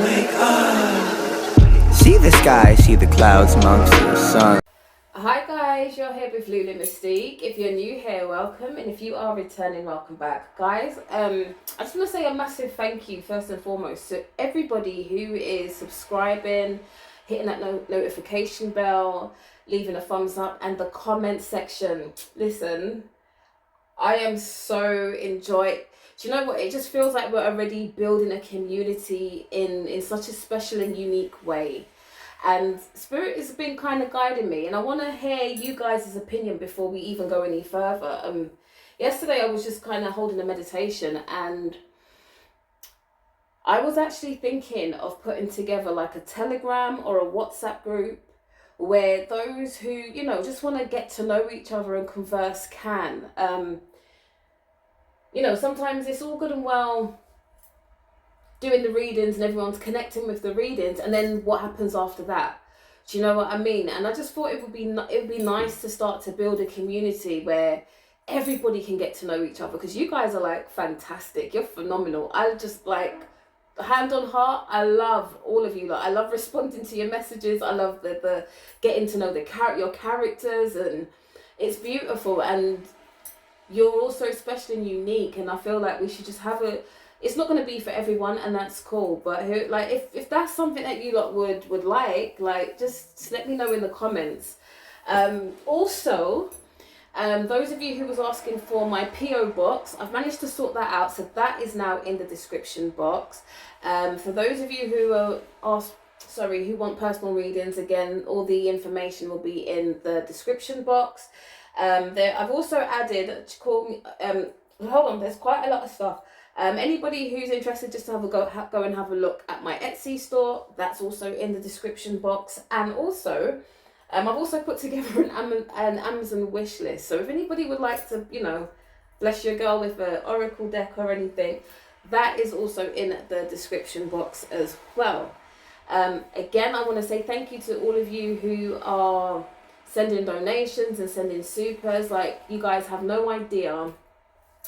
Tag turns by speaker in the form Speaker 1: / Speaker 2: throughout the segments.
Speaker 1: See the sky, see the clouds amongst the sun.
Speaker 2: Hi guys, you're here with Lulu Mystique. If you're new here, welcome, and if you are returning, welcome back. Guys, I just want to say a massive thank you first and foremost to everybody who is subscribing, hitting that notification bell, leaving a thumbs up, and the comment section. Listen, I am so enjoyed. Do you know what? It just feels like we're already building a community in such a special and unique way. And Spirit has been kind of guiding me, and I want to hear you guys' opinion before we even go any further. Yesterday I was just kind of holding a meditation, and I was actually thinking of putting together like a Telegram or a WhatsApp group where those who, you know, just want to get to know each other and converse can. You know, sometimes it's all good and well doing the readings and everyone's connecting with the readings, and then what happens after that? Do you know what I mean? And I just thought it would be nice to start to build a community where everybody can get to know each other, because you guys are like fantastic. You're phenomenal. I just like, hand on heart, I love all of you. Like, I love responding to your messages. I love the getting to know your characters, and it's beautiful. And you're also special and unique, and I feel like we should just have it's not going to be for everyone, and that's cool, but like if that's something that you lot would like just let me know in the comments. Also, those of you who was asking for my P.O box, I've managed to sort that out, so that is now in the description box. For those of you who who want personal readings, again, all the information will be in the description box. I've also added, hold on, there's quite a lot of stuff. Anybody who's interested, just to have a go and have a look at my Etsy store, that's also in the description box. And also, I've also put together an Amazon wish list. So if anybody would like to, you know, bless your girl with an oracle deck or anything, that is also in the description box as well. Again, I want to say thank you to all of you who are sending donations and sending supers. Like, you guys have no idea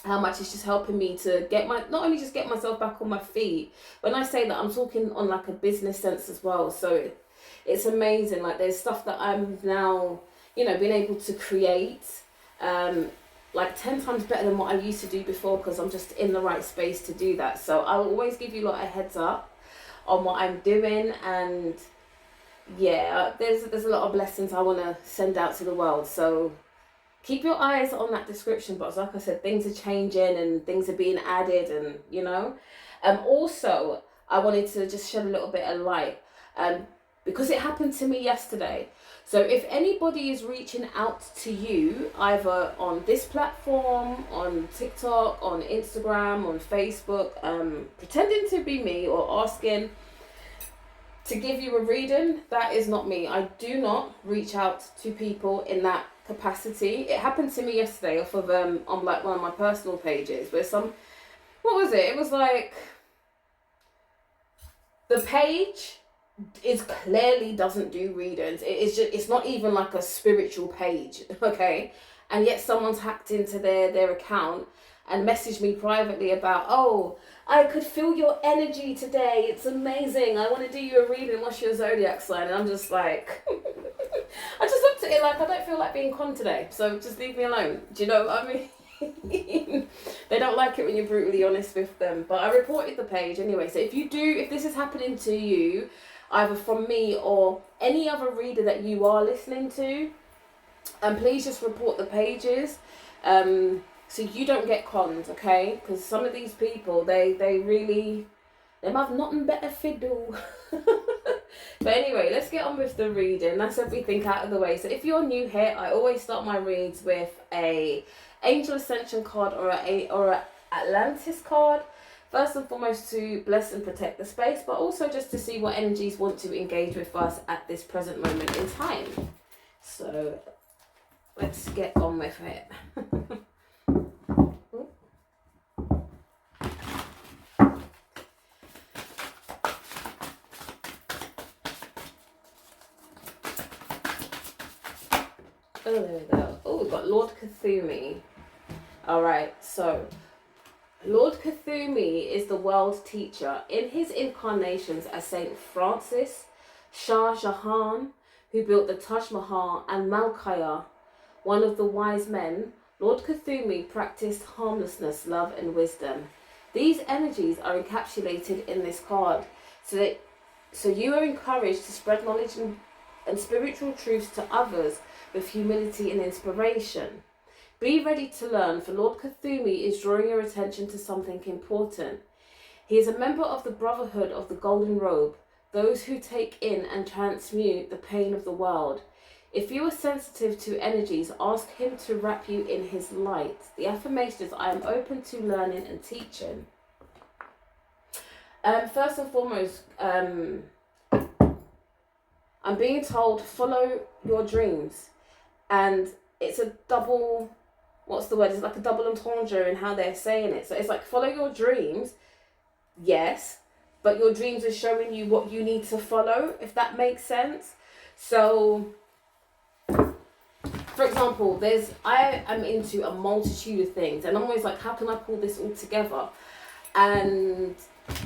Speaker 2: how much it's just helping me to not only just get myself back on my feet. When I say that, I'm talking on like a business sense as well. So it's amazing. Like, there's stuff that I'm now, you know, being able to create like 10 times better than what I used to do before, because I'm just in the right space to do that. So I'll always give you a lot of heads up on what I'm doing, and yeah, there's a lot of blessings I want to send out to the world. So keep your eyes on that description box. Like I said, things are changing and things are being added, and you know. Also, I wanted to just shed a little bit of light, because it happened to me yesterday. So if anybody is reaching out to you, either on this platform, on TikTok, on Instagram, on Facebook, pretending to be me or asking to give you a reading, that is not me. I do not reach out to people in that capacity. It happened to me yesterday off of on like one of my personal pages, where what was it? It was like, the page clearly doesn't do readings. It's not even like a spiritual page, okay? And yet someone's hacked into their account and messaged me privately about, oh, I could feel your energy today. It's amazing. I want to do you a reading. What's your zodiac sign? And I'm just like, I just looked at it like, I don't feel like being con today, so just leave me alone. Do you know what I mean? They don't like it when you're brutally honest with them. But I reported the page anyway. So if this is happening to you, either from me or any other reader that you are listening to, please just report the pages. So you don't get conned, okay? Because some of these people, they have nothing better to do. But anyway, let's get on with the reading. That's everything out of the way. So if you're new here, I always start my reads with a Angel Ascension card or a Atlantis card. First and foremost, to bless and protect the space, but also just to see what energies want to engage with us at this present moment in time. So let's get on with it. Oh, there we go. Oh, we've got Lord Cthulhu. Alright, so Lord Cthulhu is the world teacher. In his incarnations as Saint Francis, Shah Jahan, who built the Taj Mahal, and Malkaya, one of the wise men, Lord Cthulhu practiced harmlessness, love, and wisdom. These energies are encapsulated in this card, so you are encouraged to spread knowledge and spiritual truths to others with humility and inspiration. Be ready to learn, for Lord Cthulhu is drawing your attention to something important. He is a member of the Brotherhood of the Golden Robe, those who take in and transmute the pain of the world. If you are sensitive to energies, ask him to wrap you in his light. The affirmation is, I am open to learning and teaching. First and foremost, I'm being told, follow your dreams. And it's a double, what's the word? It's like a double entendre in how they're saying it. So it's like, follow your dreams, yes, but your dreams are showing you what you need to follow, if that makes sense. So, for example, I am into a multitude of things, and I'm always like, how can I pull this all together? And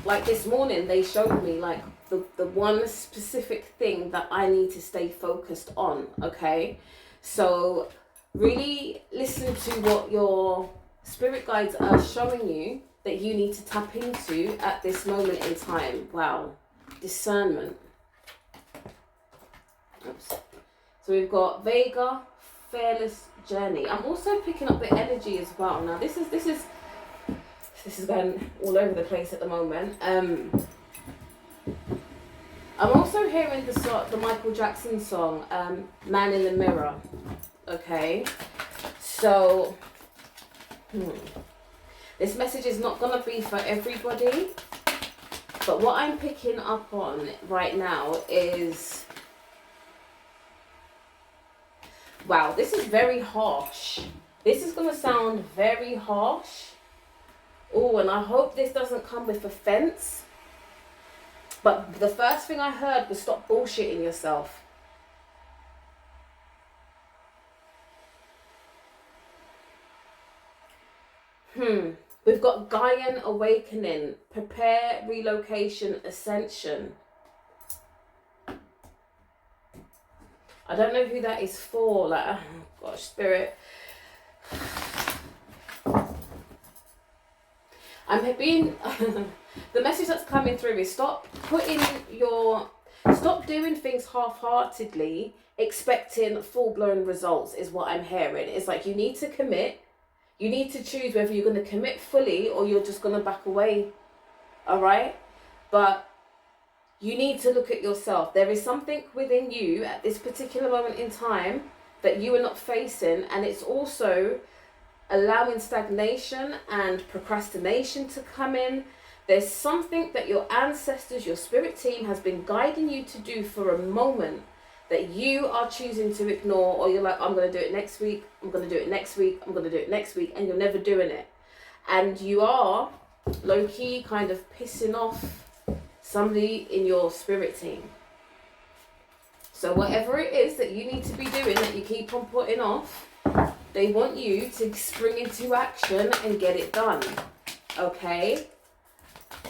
Speaker 2: like this morning, they showed me like the one specific thing that I need to stay focused on, okay? So really listen to what your spirit guides are showing you that you need to tap into at this moment in time. Wow, discernment. Oops. So we've got Vega, fearless journey. I'm also picking up the energy as well. Now this is going all over the place at the moment. I'm also hearing the Michael Jackson song, Man in the Mirror. Okay, so this message is not going to be for everybody, but what I'm picking up on right now is, wow, this is very harsh. This is going to sound very harsh. Oh, and I hope this doesn't come with offense. But the first thing I heard was, stop bullshitting yourself. We've got Gaian awakening, prepare, relocation, ascension. I don't know who that is for. Like, oh gosh, spirit. I'm being the message that's coming through is stop doing things half-heartedly, expecting full-blown results is what I'm hearing. It's like you need to commit. You need to choose whether you're going to commit fully or you're just going to back away. All right? But you need to look at yourself. There is something within you at this particular moment in time that you are not facing, and it's also allowing stagnation and procrastination to come in. There's something that your ancestors, your spirit team has been guiding you to do for a moment that you are choosing to ignore, or you're like, I'm going to do it next week, I'm going to do it next week, I'm going to do it next week, and you're never doing it. And you are low-key kind of pissing off somebody in your spirit team. So whatever it is that you need to be doing that you keep on putting off, they want you to spring into action and get it done, okay?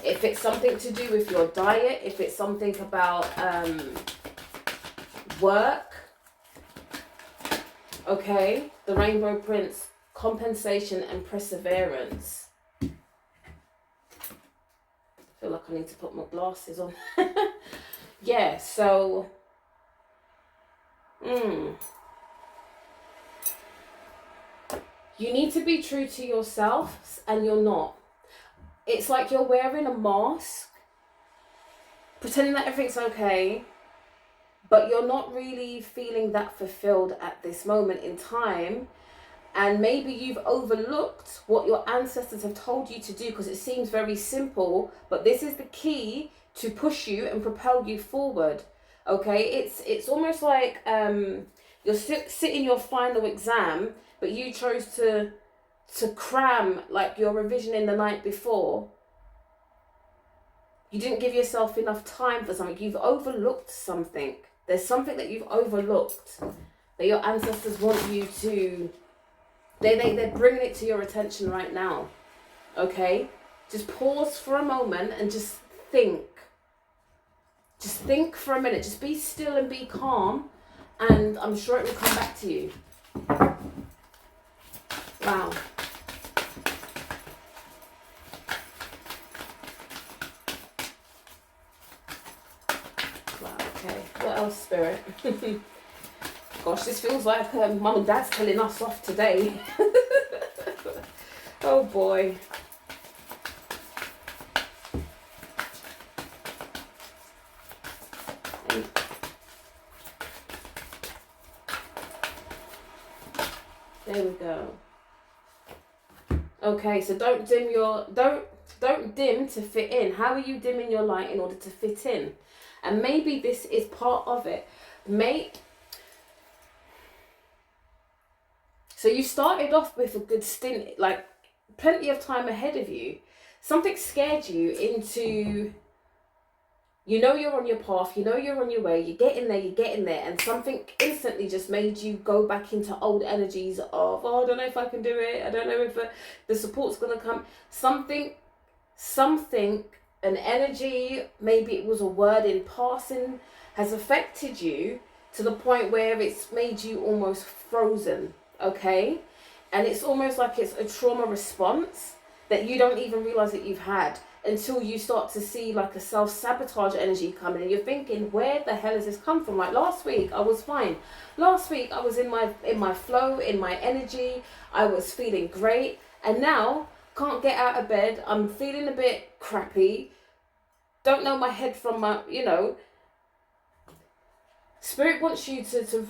Speaker 2: If it's something to do with your diet, if it's something about work, okay? The Rainbow Prince, compensation and perseverance. I feel like I need to put my glasses on. Yeah, so... You need to be true to yourself, and you're not. It's like you're wearing a mask, pretending that everything's okay, but you're not really feeling that fulfilled at this moment in time. And maybe you've overlooked what your ancestors have told you to do because it seems very simple, but this is the key to push you and propel you forward. Okay, it's almost like you're sitting your final exam, but you chose to cram like your revision in the night before. You didn't give yourself enough time for something. You've overlooked something. There's something that you've overlooked that your ancestors want you to... They're bringing it to your attention right now. okay? Just pause for a moment and just think. Just think for a minute. Just be still and be calm, and I'm sure it will come back to you. Wow. Wow, okay. What else, Spirit? Gosh, this feels like Mum and Dad's telling us off today. Oh boy. There we go. Okay, so don't dim to fit in. How are you dimming your light in order to fit in? And maybe this is part of it. So you started off with a good stint, like plenty of time ahead of you. Something scared you into, you know you're on your path, you know you're on your way, you're getting there, and something instantly just made you go back into old energies of, oh, I don't know if I can do it, I don't know if the support's going to come. Something, an energy, maybe it was a word in passing, has affected you to the point where it's made you almost frozen, okay? And it's almost like it's a trauma response that you don't even realize that you've had, until you start to see like a self-sabotage energy coming, and you're thinking, where the hell has this come from? Like last week I was fine. Last week I was in my flow, in my energy, I was feeling great, and now can't get out of bed, I'm feeling a bit crappy, don't know my head from my, you know. Spirit wants you to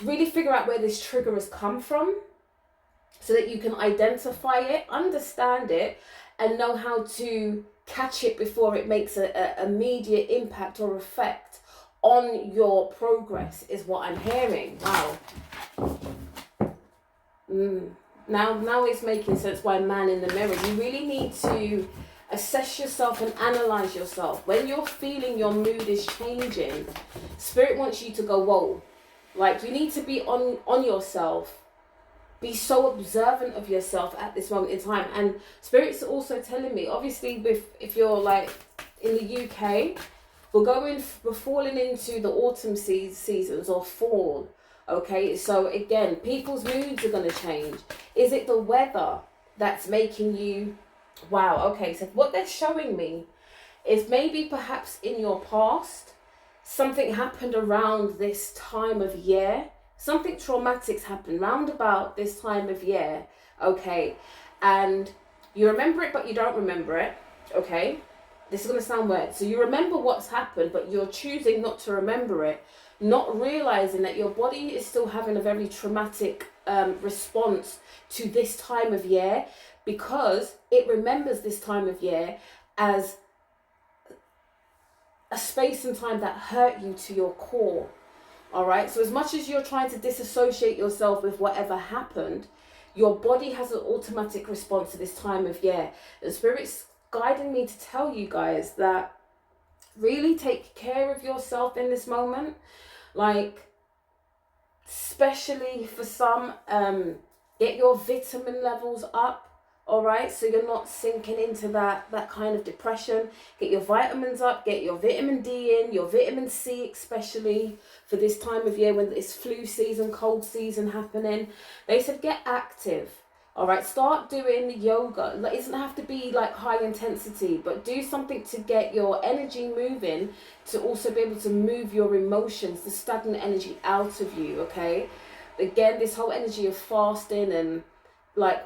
Speaker 2: really figure out where this trigger has come from, so that you can identify it, understand it, and know how to catch it before it makes an immediate impact or effect on your progress, is what I'm hearing. Wow. Now it's making sense why man in the mirror. You really need to assess yourself and analyze yourself. When you're feeling your mood is changing, Spirit wants you to go, whoa. Like, you need to be on yourself. Be so observant of yourself at this moment in time. And Spirit's also telling me, obviously, if you're like in the UK, we're falling into the autumn seasons, or fall. Okay, so again, people's moods are going to change. Is it the weather that's making you, wow, okay, so what they're showing me is maybe perhaps in your past, something happened around this time of year. Something traumatic's happened round about this time of year, okay? And you remember it, but you don't remember it, okay? This is going to sound weird. So you remember what's happened, but you're choosing not to remember it, not realizing that your body is still having a very traumatic response to this time of year, because it remembers this time of year as a space and time that hurt you to your core. All right, so as much as you're trying to disassociate yourself with whatever happened, your body has an automatic response to this time of year. The Spirit's guiding me to tell you guys that really take care of yourself in this moment. Like, especially for some, get your vitamin levels up. All right, so you're not sinking into that kind of depression. Get your vitamins up, get your vitamin D in, your vitamin C, especially for this time of year when it's flu season, cold season happening. They said get active. All right, start doing yoga. It doesn't have to be like high intensity, but do something to get your energy moving, to also be able to move your emotions, the stagnant energy out of you, okay? Again, this whole energy of fasting and like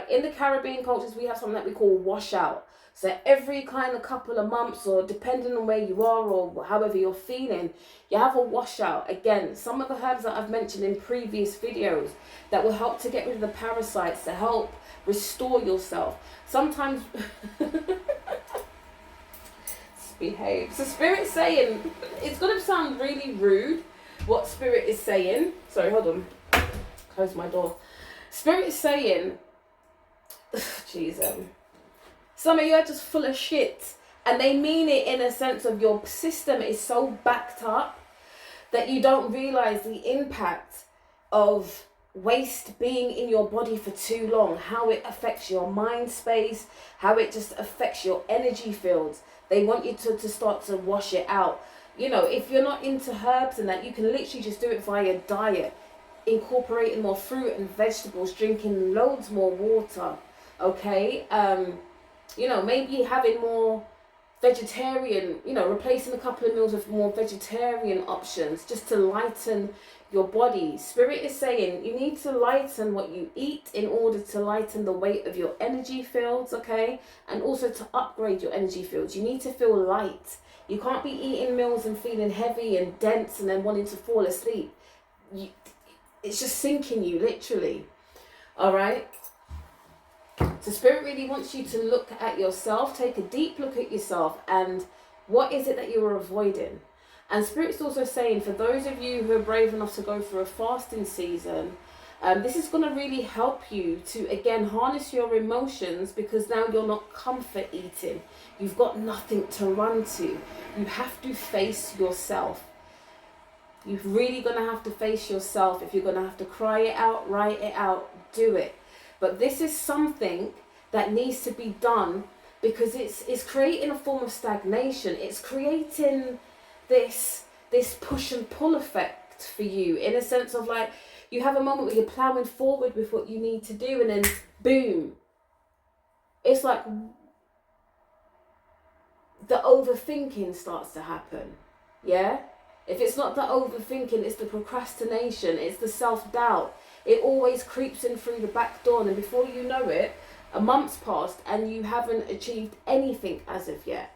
Speaker 2: in the Caribbean cultures, we have something that we call washout. So every kind of couple of months, or depending on where you are or however you're feeling, you have a washout. Again, some of the herbs that I've mentioned in previous videos that will help to get rid of the parasites, to help restore yourself. Sometimes behave. So Spirit's saying, it's going to sound really rude what Spirit is saying. Sorry, hold on. Close my door. Spirit is saying, jeez, some of you are just full of shit, and they mean it in a sense of your system is so backed up that you don't realize the impact of waste being in your body for too long, how it affects your mind space, how it just affects your energy fields. They want you to start to wash it out. You know, if you're not into herbs and that, you can literally just do it via diet, incorporating more fruit and vegetables, drinking loads more water, okay? You know, maybe having more vegetarian, you know, replacing a couple of meals with more vegetarian options just to lighten your body. Spirit is saying you need to lighten what you eat in order to lighten the weight of your energy fields, okay? And also to upgrade your energy fields. You need to feel light. You can't be eating meals and feeling heavy and dense and then wanting to fall asleep. It's just sinking you, literally. All right? So Spirit really wants you to look at yourself, take a deep look at yourself, and what is it that you are avoiding? And Spirit's also saying, for those of you who are brave enough to go through a fasting season, this is going to really help you to, again, harness your emotions, because now you're not comfort eating. You've got nothing to run to. You have to face yourself. You're really going to have to face yourself. If you're going to have to cry it out, write it out, do it. But this is something that needs to be done, because it's creating a form of stagnation. It's creating this push and pull effect for you, in a sense of like, you have a moment where you're plowing forward with what you need to do, and then boom, it's like the overthinking starts to happen. Yeah, if it's not the overthinking, it's the procrastination, it's the self-doubt. It always creeps in through the back door, and before you know it, a month's passed and you haven't achieved anything as of yet.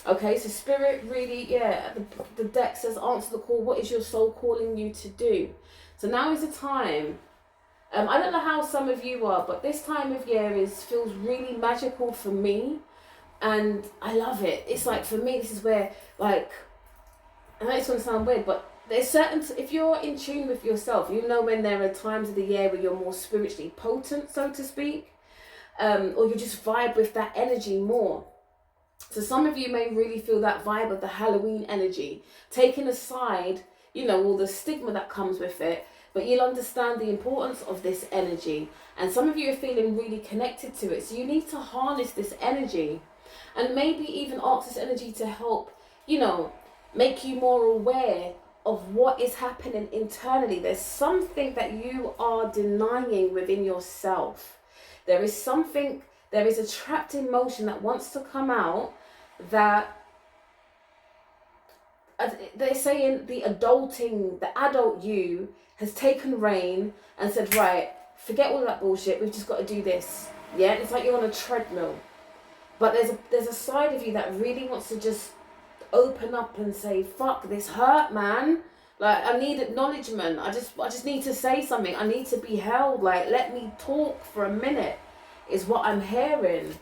Speaker 2: Okay, so Spirit really, the deck says answer the call. What is your soul calling you to do? So now is the time. I don't know how some of you are, but this time of year feels really magical for me, and I love it. It's like, for me, this is where, like, I know it's going to sound weird, but there's certain, if you're in tune with yourself, you know when there are times of the year where you're more spiritually potent, so to speak, or you just vibe with that energy more. So some of you may really feel that vibe of the Halloween energy, taking aside, you know, all the stigma that comes with it, but you'll understand the importance of this energy. And some of you are feeling really connected to it. So you need to harness this energy, and maybe even ask this energy to help, you know, make you more aware of what is happening internally. There's something that you are denying within yourself. There is something, there is a trapped emotion that wants to come out, that they're saying the adult you has taken reign and said, right, forget all that bullshit, we've just got to do this. Yeah, it's like you're on a treadmill. But there's a side of you that really wants to just open up and say, fuck, this hurt, man. Like, I need acknowledgement. I just need to say something. I need to be held. Like, let me talk for a minute, is what I'm hearing.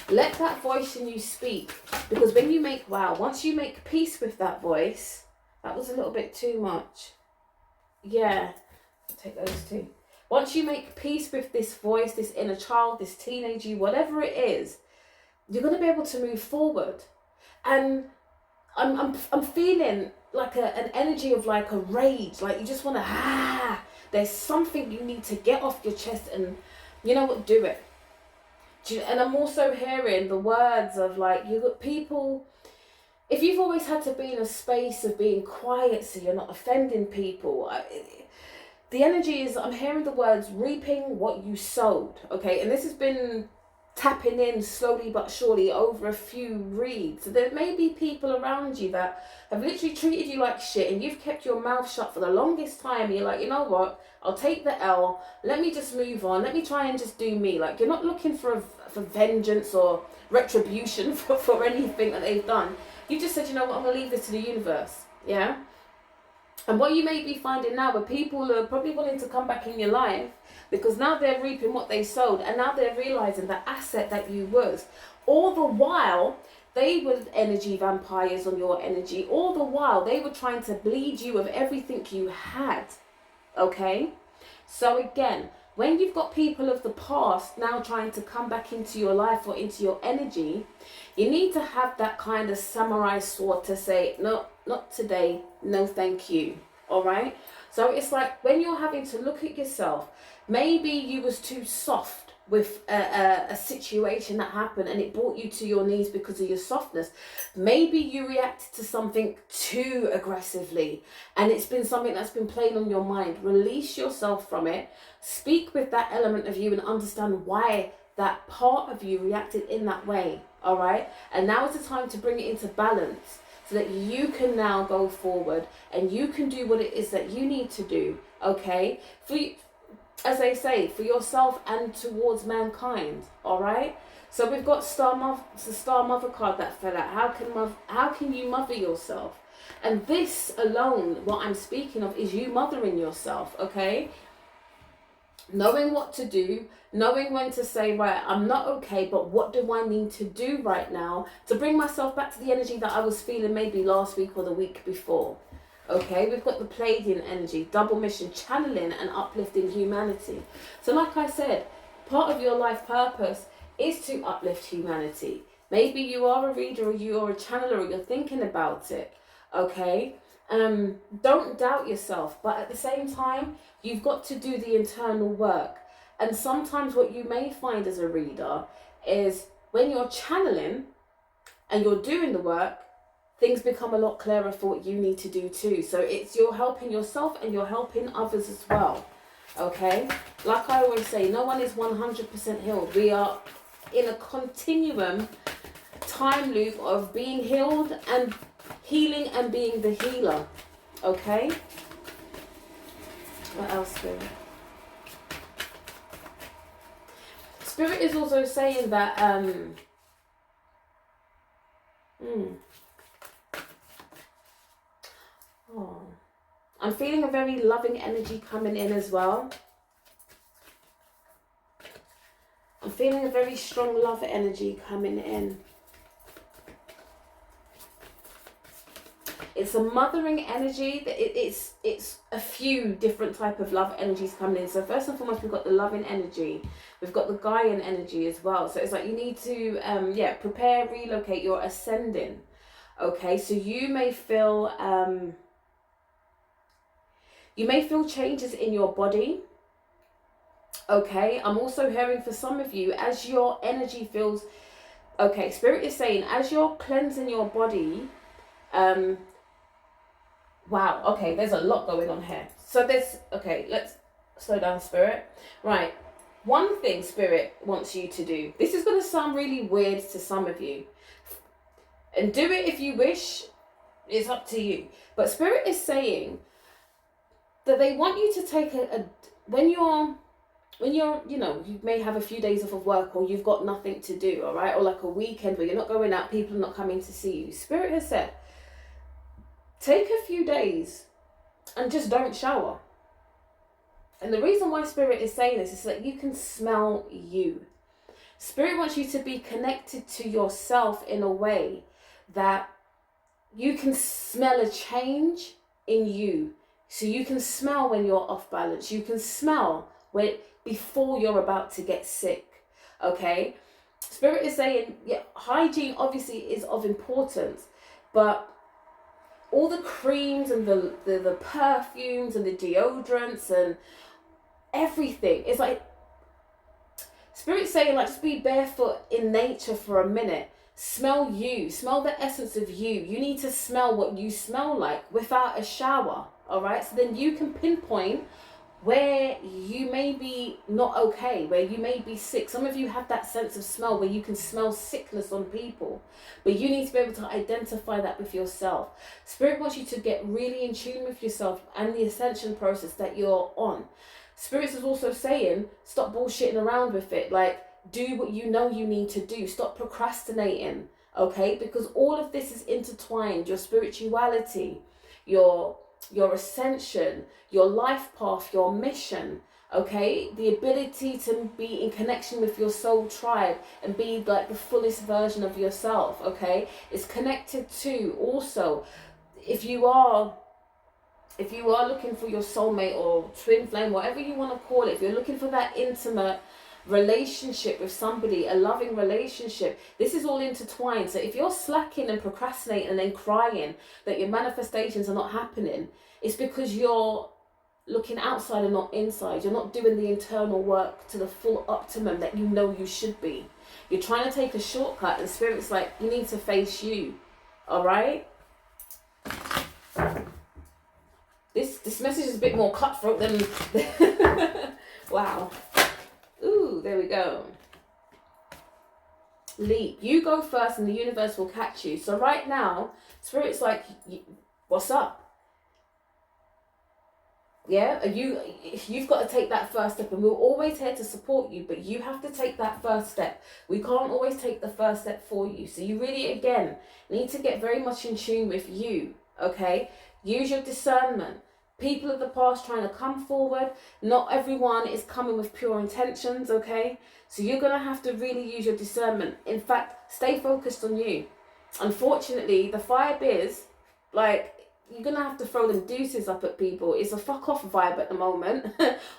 Speaker 2: Let that voice in you speak. Because when you once you make peace with that voice, that was a little bit too much. Yeah, I'll take those two. Once you make peace with this voice, this inner child, this teenage you, whatever it is, you're going to be able to move forward. And I'm feeling like an energy of like a rage, like you just want to, there's something you need to get off your chest, and you know what, do it. And I'm also hearing the words of like, you got people, if you've always had to be in a space of being quiet so you're not offending people, the energy is, I'm hearing the words reaping what you sowed, okay? And this has been tapping in slowly but surely over a few reads. So there may be people around you that have literally treated you like shit, and you've kept your mouth shut for the longest time. You're like, you know what, I'll take the L, let me just move on, let me try and just do me. Like, you're not looking for vengeance or retribution for anything that they've done. You just said, you know what, I'm gonna leave this to the universe. Yeah. And what you may be finding now, where people are probably wanting to come back in your life, because now they're reaping what they sowed, and now they're realizing the asset that you was. All the while, they were energy vampires on your energy. All the while, they were trying to bleed you of everything you had. Okay? So again, when you've got people of the past now trying to come back into your life or into your energy, you need to have that kind of samurai sword to say, no, not today, no thank you. All right? So it's like when you're having to look at yourself, maybe you was too soft with a situation that happened and it brought you to your knees because of your softness. Maybe you reacted to something too aggressively and it's been something that's been playing on your mind. Release yourself from it. Speak with that element of you and understand why that part of you reacted in that way. All right? And now is the time to bring it into balance so that you can now go forward and you can do what it is that you need to do. Okay? As they say, for yourself and towards mankind. All right. So we've got the Star Mother card that fell out. How can you mother yourself? And this alone, what I'm speaking of, is you mothering yourself. Okay. Knowing what to do, knowing when to say, right, I'm not okay, but what do I need to do right now to bring myself back to the energy that I was feeling maybe last week or the week before. Okay, we've got the Pleiadian energy, double mission, channeling and uplifting humanity. So like I said, part of your life purpose is to uplift humanity. Maybe you are a reader or you are a channeler or you're thinking about it. Okay, don't doubt yourself, but at the same time, you've got to do the internal work. And sometimes what you may find as a reader is when you're channeling and you're doing the work, things become a lot clearer for what you need to do too. So you're helping yourself and you're helping others as well. Okay? Like I always say, no one is 100% healed. We are in a continuum time loop of being healed and healing and being the healer. Okay? What else, Spirit? Spirit is also saying that I'm feeling a very loving energy coming in as well. I'm feeling a very strong love energy coming in. It's a mothering energy. It's a few different type of love energies coming in. So first and foremost, we've got the loving energy. We've got the Gaian energy as well. So it's like you need to prepare, relocate. You're ascending. Okay, so you may feel changes in your body. Okay, I'm also hearing for some of you, as your energy feels, okay, Spirit is saying, as you're cleansing your body, wow, okay, there's a lot going on here. So let's slow down, Spirit. Right, one thing Spirit wants you to do, this is going to sound really weird to some of you, and do it if you wish, it's up to you. But Spirit is saying that they want you to take when you're, you may have a few days off of work or you've got nothing to do, all right? Or like a weekend where you're not going out, people are not coming to see you. Spirit has said, take a few days and just don't shower. And the reason why Spirit is saying this is so that you can smell you. Spirit wants you to be connected to yourself in a way that you can smell a change in you. So you can smell when you're off balance. You can smell before you're about to get sick. Okay? Spirit is saying, yeah, hygiene obviously is of importance, but all the creams and the perfumes and the deodorants and everything, it's like Spirit's saying, like, just be barefoot in nature for a minute. Smell you. Smell the essence of you. You need to smell what you smell like without a shower. All right? So then you can pinpoint where you may be not okay, where you may be sick. Some of you have that sense of smell where you can smell sickness on people, but you need to be able to identify that with yourself. Spirit wants you to get really in tune with yourself and the ascension process that you're on. Spirit is also saying, stop bullshitting around with it. Like, do what you know you need to do. Stop procrastinating, okay? Because all of this is intertwined. Your spirituality, your ascension, your life path, your mission, okay? The ability to be in connection with your soul tribe and be like the fullest version of yourself, okay? Is connected to also, if you are looking for your soulmate or twin flame, whatever you want to call it, if you're looking for that intimate relationship with somebody, a loving relationship, this is all intertwined. So if you're slacking and procrastinating and then crying that your manifestations are not happening, it's because you're looking outside and not inside. You're not doing the internal work to the full optimum that you know you should be. You're trying to take a shortcut, and Spirit's like, you need to face you. All right? This message is a bit more cutthroat than... Wow. Ooh, there we go. Leap. You go first and the universe will catch you. So right now, Spirit's like, what's up? Yeah, you've got to take that first step, and we're always here to support you, but you have to take that first step. We can't always take the first step for you. So you really, again, need to get very much in tune with you, okay? Use your discernment. People of the past trying to come forward. Not everyone is coming with pure intentions, okay? So you're going to have to really use your discernment. In fact, stay focused on you. Unfortunately, the vibe is, like, you're going to have to throw them deuces up at people. It's a fuck off vibe at the moment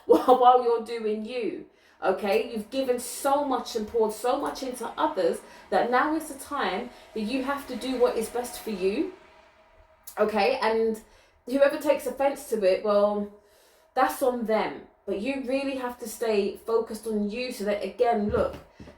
Speaker 2: while you're doing you. Okay? You've given so much and poured so much into others that now is the time that you have to do what is best for you. Okay? And whoever takes offense to it, well, that's on them. But you really have to stay focused on you so that, again, look,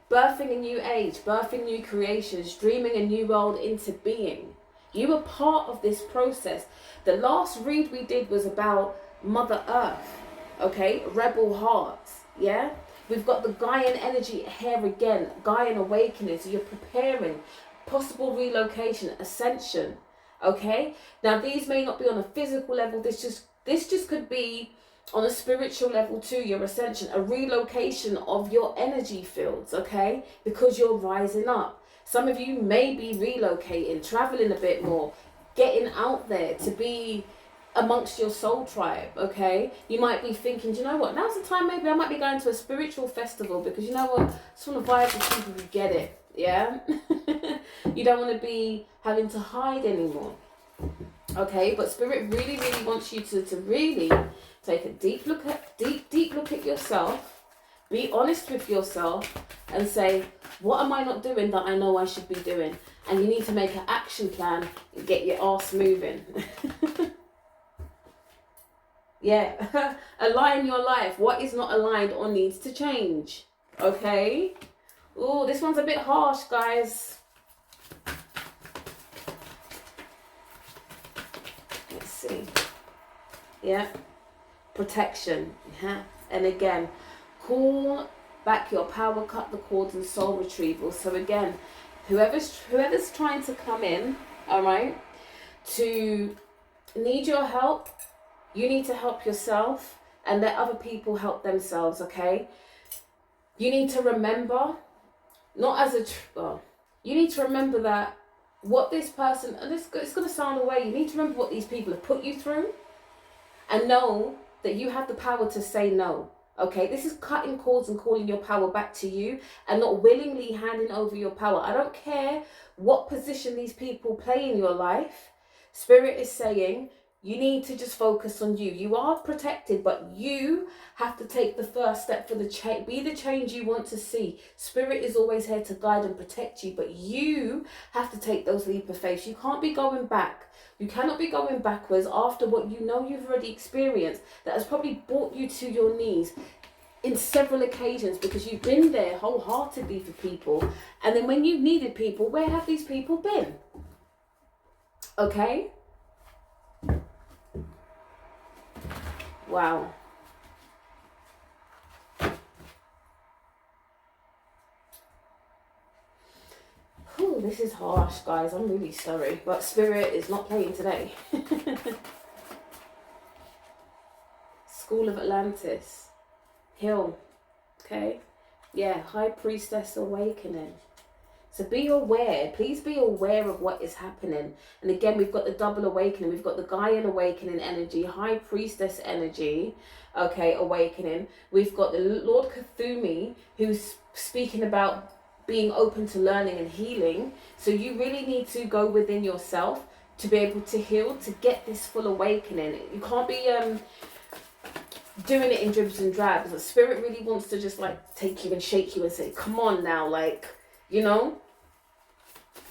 Speaker 2: birthing a new age, birthing new creations, dreaming a new world into being. You were part of this process. The last read we did was about Mother Earth, okay? Rebel hearts, yeah? We've got the Gaian energy here again, Gaian awakening. So you're preparing possible relocation, ascension, okay? Now, these may not be on a physical level. This just could be on a spiritual level too, your ascension, a relocation of your energy fields, okay? Because you're rising up. Some of you may be relocating, traveling a bit more, getting out there to be amongst your soul tribe, okay? You might be thinking, do you know what? Now's the time maybe I might be going to a spiritual festival because you know what? I just want to vibe with people who get it, yeah? You don't want to be having to hide anymore, okay? But Spirit really, really wants you to really take a deep look at yourself. Be honest with yourself and say, what am I not doing that I know I should be doing? And you need to make an action plan and get your ass moving. Yeah, align your life. What is not aligned or needs to change? Okay? Oh, this one's a bit harsh, guys. Let's see. Yeah. Protection. Yeah. And again, call back your power, cut the cords, and soul retrieval. So again, whoever's trying to come in, all right, to need your help, you need to help yourself and let other people help themselves, okay? You need to remember, not as you need to remember that what this person, and it's going to sound away, you need to remember what these people have put you through and know that you have the power to say no. Okay, this is cutting cords and calling your power back to you and not willingly handing over your power. I don't care what position these people play in your life. Spirit is saying you need to just focus on you. You are protected, but you have to take the first step for the change. Be the change you want to see. Spirit is always here to guide and protect you, but you have to take those leap of faith. You can't be going back. You cannot be going backwards after what you know you've already experienced that has probably brought you to your knees in several occasions because you've been there wholeheartedly for people. And then when you've needed people, where have these people been? Okay? Wow. Whew, this is harsh, guys. I'm really sorry. But Spirit is not playing today. School of Atlantis. Hill. Okay? Yeah, High Priestess Awakening. So be aware. Please be aware of what is happening. And again, we've got the double awakening. We've got the Gaian awakening energy, High Priestess energy, okay, awakening. We've got the Lord Cthulhu, who's speaking about being open to learning and healing. So you really need to go within yourself to be able to heal, to get this full awakening. You can't be doing it in dribs and drabs. The Spirit really wants to just like take you and shake you and say, come on now, like, you know,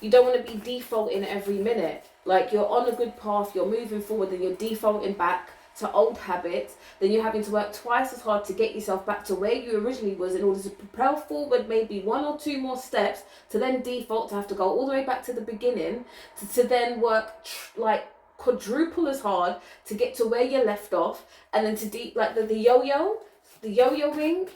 Speaker 2: you don't want to be defaulting every minute. Like, you're on a good path, you're moving forward, and you're defaulting back to old habits, then you're having to work twice as hard to get yourself back to where you originally was in order to propel forward maybe 1 or 2 more steps, to then default to have to go all the way back to the beginning, to then work like quadruple as hard to get to where you left off, and then to like the yo-yoing.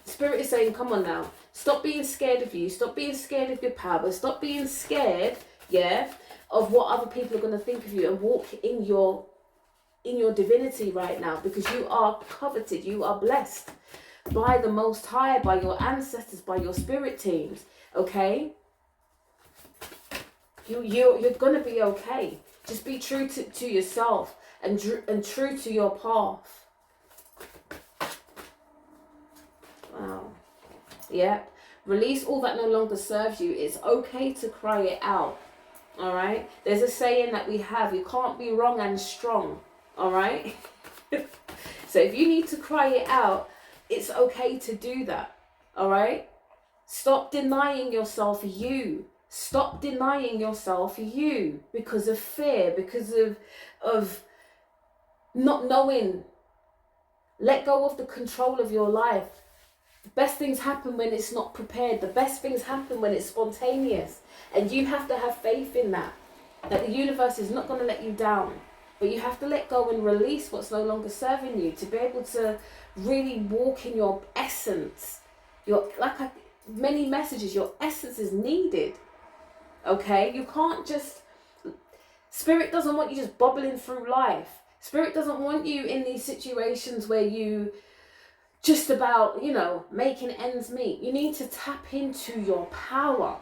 Speaker 2: Spirit is saying, come on now, stop being scared of you, stop being scared of your power, stop being scared, yeah, of what other people are going to think of you, and walk in your divinity right now, because you are coveted, you are blessed by the Most High, by your ancestors, by your spirit teams, okay? You're going to be okay. Just be true to yourself and true to your path. Wow. Yeah. Release all that no longer serves you. It's okay to cry it out. All right? There's a saying that we have, you can't be wrong and strong. All right? So if you need to cry it out, it's okay to do that. All right? Stop denying yourself you. Stop denying yourself you because of fear, because of not knowing. Let go of the control of your life. The best things happen when it's not prepared. The best things happen when it's spontaneous. And you have to have faith in that the universe is not going to let you down. But you have to let go and release what's no longer serving you to be able to really walk in your essence. Many messages, your essence is needed. Okay? You can't just... Spirit doesn't want you just bobbling through life. Spirit doesn't want you in these situations where you just about, making ends meet. You need to tap into your power.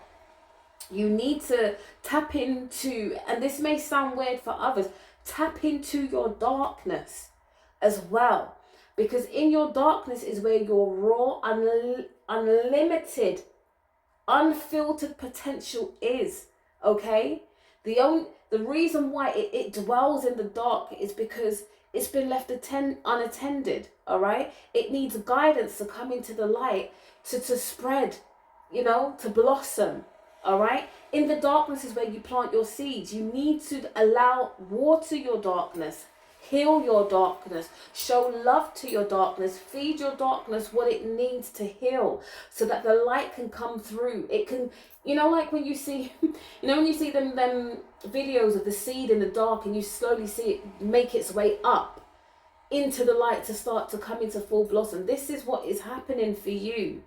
Speaker 2: You need to tap into, and this may sound weird for others, tap into your darkness as well. Because in your darkness is where your raw, unlimited, unfiltered potential is. Okay? The reason why it dwells in the dark is because it's been left unattended. All right? It needs guidance to come into the light, to spread, to blossom. All right? In the darkness is where you plant your seeds. You need to water your darkness, heal your darkness, show love to your darkness, feed your darkness what it needs to heal so that the light can come through. It can, like when you see, when you see them videos of the seed in the dark and you slowly see it make its way up into the light to start to come into full blossom. This is what is happening for you.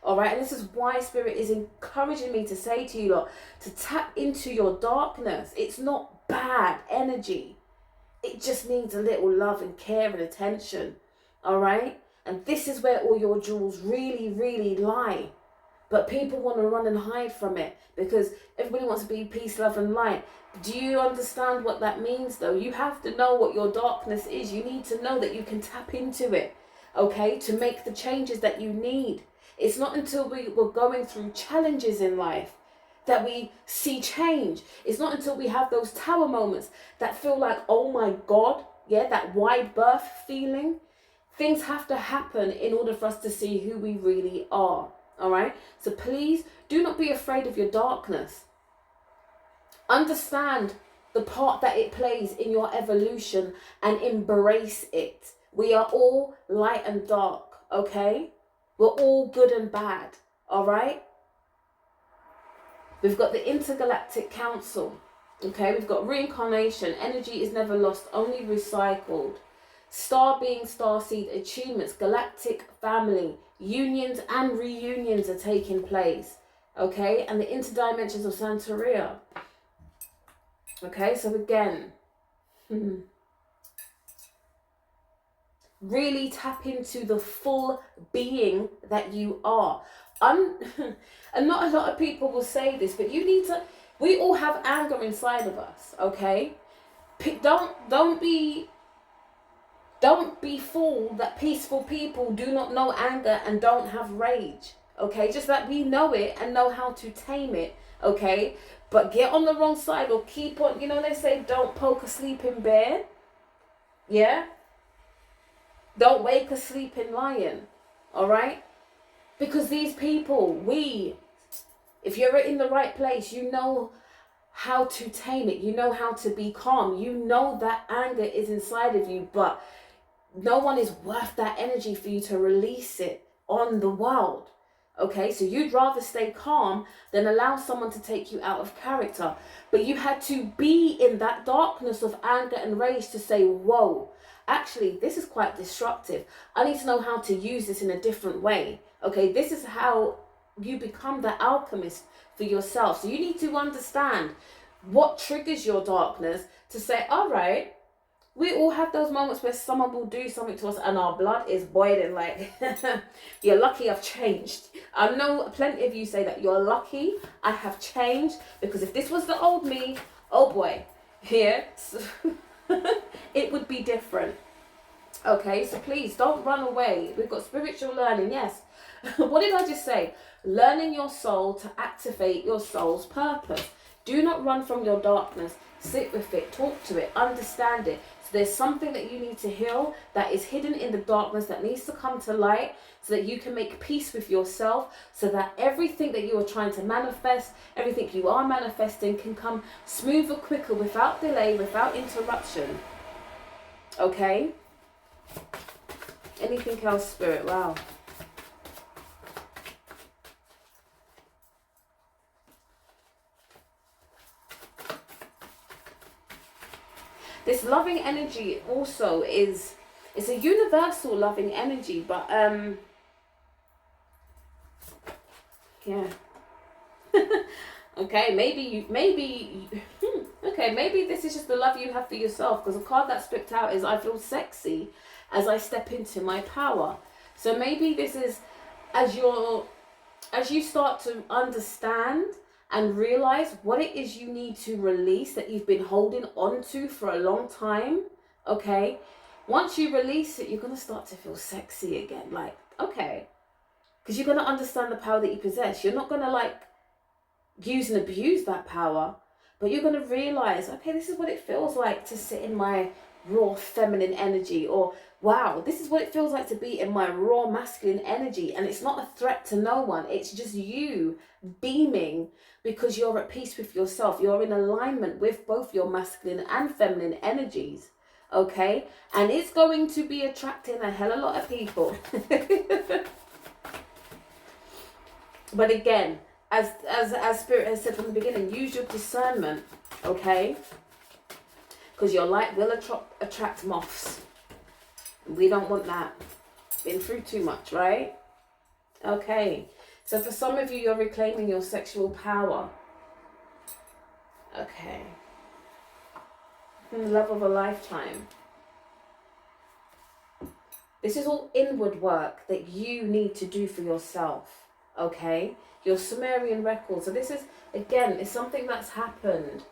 Speaker 2: All right, and this is why Spirit is encouraging me to say to you lot, to tap into your darkness. It's not bad energy. It just needs a little love and care and attention. All right, and this is where all your jewels really, really lie. But people want to run and hide from it because everybody wants to be peace, love, and light. Do you understand what that means, though? You have to know what your darkness is. You need to know that you can tap into it, okay, to make the changes that you need. It's not until we're going through challenges in life that we see change. It's not until we have those tower moments that feel like, oh my God, yeah, that wide berth feeling. Things have to happen in order for us to see who we really are, all right? So please do not be afraid of your darkness. Understand the part that it plays in your evolution and embrace it. We are all light and dark, okay? We're all good and bad, all right? We've got the Intergalactic Council, okay? We've got reincarnation. Energy is never lost, only recycled. Star being, starseed achievements, galactic family, unions and reunions are taking place, okay? And the interdimensions of Santeria. Okay, so again, really tap into the full being that you are. And not a lot of people will say this, but we all have anger inside of us, okay? Don't be fooled that peaceful people do not know anger and don't have rage, okay? Just that we know it and know how to tame it, okay? But get on the wrong side or keep on, they say don't poke a sleeping bear, yeah? Don't wake a sleeping lion, all right? Because these people, if you're in the right place, you know how to tame it. You know how to be calm. You know that anger is inside of you, but no one is worth that energy for you to release it on the world. Okay, so you'd rather stay calm than allow someone to take you out of character. But you had to be in that darkness of anger and rage to say, whoa, actually, this is quite destructive. I need to know how to use this in a different way. Okay, this is how you become the alchemist for yourself. So you need to understand what triggers your darkness to say, all right, we all have those moments where someone will do something to us and our blood is boiling like, you're lucky I've changed. I know plenty of you say that you're lucky I have changed, because if this was the old me, oh boy, here, it would be different. Okay, so please don't run away. We've got spiritual learning, yes. What did I just say? Learning your soul to activate your soul's purpose. Do not run from your darkness. Sit with it, talk to it, understand it. So there's something that you need to heal that is hidden in the darkness that needs to come to light, so that you can make peace with yourself, so that everything that you are trying to manifest, everything you are manifesting can come smoother, quicker, without delay, without interruption. Okay? Anything else, Spirit? Wow. This loving energy also it's a universal loving energy, but yeah. Okay, maybe this is just the love you have for yourself, because the card that's flipped out is I feel sexy as I step into my power. So maybe this is as you start to understand and realize what it is you need to release that you've been holding on to for a long time. Okay, once you release it, you're going to start to feel sexy again, like, okay, because you're going to understand the power that you possess. You're not going to like use and abuse that power, but you're going to realize, okay, this is what it feels like to sit in my raw feminine energy, or wow, this is what it feels like to be in my raw masculine energy. And it's not a threat to no one, it's just you beaming because you're at peace with yourself. You're in alignment with both your masculine and feminine energies. Okay, and it's going to be attracting a hell of a lot of people. But again, as Spirit has said from the beginning, use your discernment. Okay, because your light will attract moths. We don't want that. Been through too much, right? Okay, so for some of you, you're reclaiming your sexual power. Okay. Love of a lifetime. This is all inward work that you need to do for yourself. Okay, your Sumerian record. So this is, again, it's something that's happened.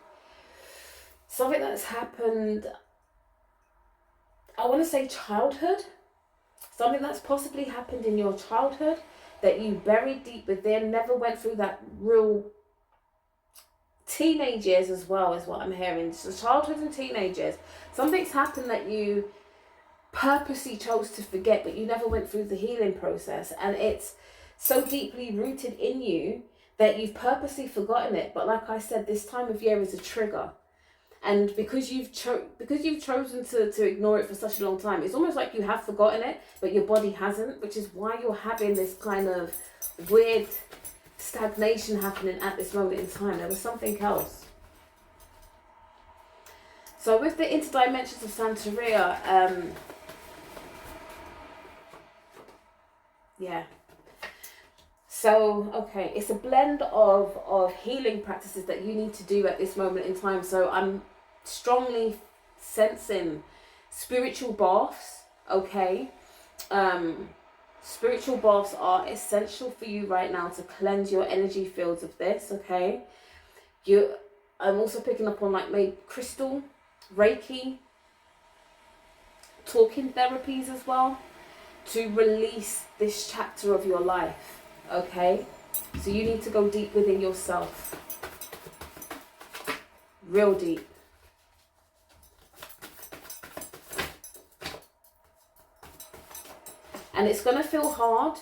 Speaker 2: Something that's happened, I want to say childhood. Something that's possibly happened in your childhood that you buried deep within, never went through that real teenage years as well, is what I'm hearing. So childhood and teenage years. Something's happened that you purposely chose to forget, but you never went through the healing process. And it's so deeply rooted in you that you've purposely forgotten it. But like I said, this time of year is a trigger. And because you've chosen to ignore it for such a long time, it's almost like you have forgotten it, but your body hasn't, which is why you're having this kind of weird stagnation happening at this moment in time. There was something else. So with the interdimensions of Santeria, yeah. So, okay, it's a blend of healing practices that you need to do at this moment in time. So I'm strongly sensing spiritual baths, okay? Spiritual baths are essential for you right now to cleanse your energy fields of this, okay? I'm also picking up on like maybe crystal, Reiki, talking therapies as well, to release this chapter of your life, okay? So you need to go deep within yourself, real deep. And it's going to feel hard